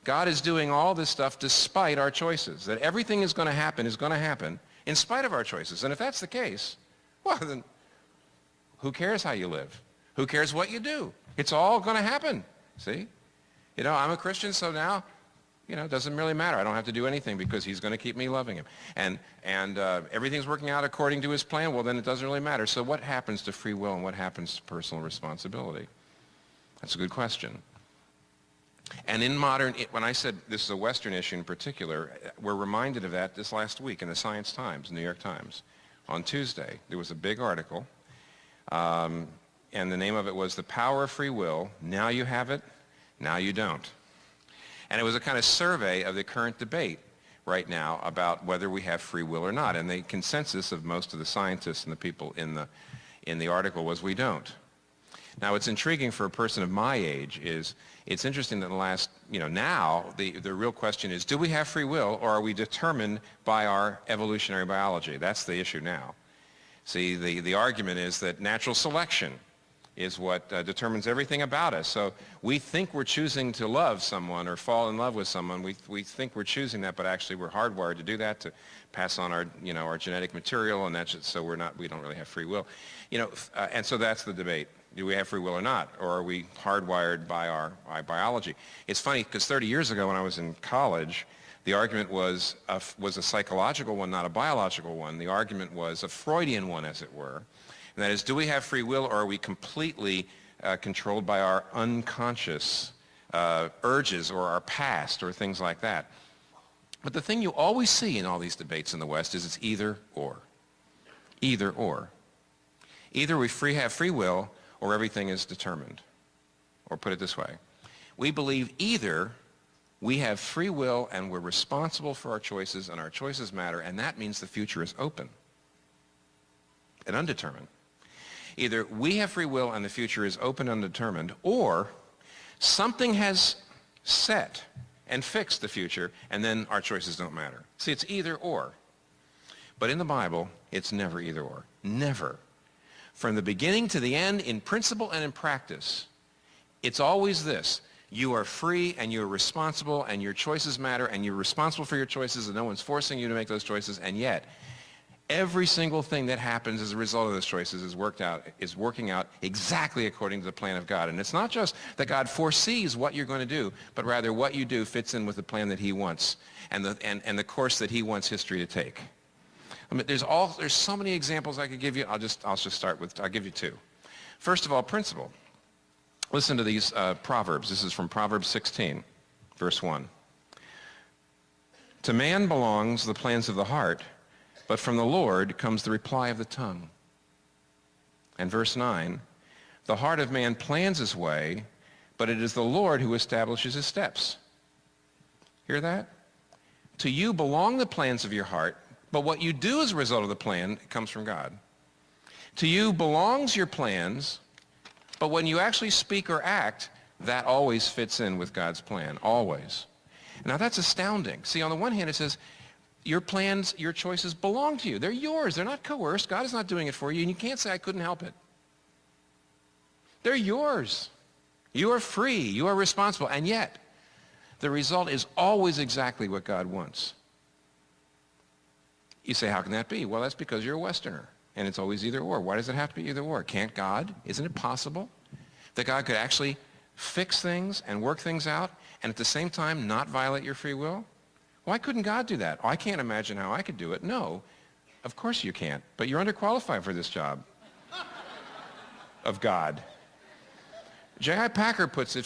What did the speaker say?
God is doing all this stuff despite our choices, that everything is going to happen in spite of our choices. And if that's the case, well, then who cares how you live? Who cares what you do? It's all going to happen, see? You know, I'm a Christian, so now, you know, it doesn't really matter. I don't have to do anything because he's going to keep me loving him. And everything's working out according to his plan. Well, then it doesn't really matter. So what happens to free will and what happens to personal responsibility? That's a good question. And in modern, when I said this is a Western issue in particular, we're reminded of that this last week in the Science Times, New York Times. On Tuesday, there was a big article, and the name of it was The Power of Free Will. Now you have it, now you don't. And it was a kind of survey of the current debate right now about whether we have free will or not. And the consensus of most of the scientists and the people in the article was we don't. Now, what's intriguing for a person of my age is it's interesting that in the last, now the real question is, do we have free will or are we determined by our evolutionary biology? That's the issue now. See, the argument is that natural selection is what determines everything about us. So we think we're choosing to love someone or fall in love with someone. We think we're choosing that, but actually we're hardwired to do that, to pass on our, our genetic material, and that's just, so we don't really have free will. And so that's the debate. Do we have free will or not? Or are we hardwired by our biology? It's funny because 30 years ago when I was in college, the argument was a psychological one, not a biological one. The argument was a Freudian one, as it were. And that is, do we have free will or are we completely controlled by our unconscious urges or our past or things like that? But the thing you always see in all these debates in the West is it's either or. Either or. Either we have free will or everything is determined. Or put it this way, we believe either we have free will and we're responsible for our choices and our choices matter, and that means the future is open and undetermined. Either we have free will and the future is open and undetermined, or something has set and fixed the future and then our choices don't matter. See, it's either or. But in the Bible, it's never either or. Never. From the beginning to the end, in principle and in practice, it's always this. You are free and you're responsible and your choices matter and you're responsible for your choices and no one's forcing you to make those choices, and yet every single thing that happens as a result of those choices is working out exactly according to the plan of God. And it's not just that God foresees what you're going to do, but rather what you do fits in with the plan that he wants and the course that he wants history to take. I mean, there's so many examples I could give you. I'll just start with, I'll give you two. First of all, principle. Listen to these Proverbs. This is from Proverbs 16, verse 1. To man belongs the plans of the heart, but from the Lord comes the reply of the tongue. And verse 9, the heart of man plans his way, but it is the Lord who establishes his steps. Hear that? To you belong the plans of your heart, but what you do as a result of the plan comes from God. To you belongs your plans, but when you actually speak or act, that always fits in with God's plan, always. Now that's astounding. See, on the one hand it says, your plans, your choices belong to you. They're yours. They're not coerced. God is not doing it for you, and you can't say, I couldn't help it. They're yours. You are free. You are responsible. And yet, the result is always exactly what God wants. You say, how can that be? Well, that's because you're a Westerner, and it's always either or. Why does it have to be either or? Can't God? Isn't it possible that God could actually fix things and work things out and at the same time not violate your free will? Why couldn't God do that? Oh, I can't imagine how I could do it. No, of course you can't, but you're underqualified for this job of God. J.I. Packer puts it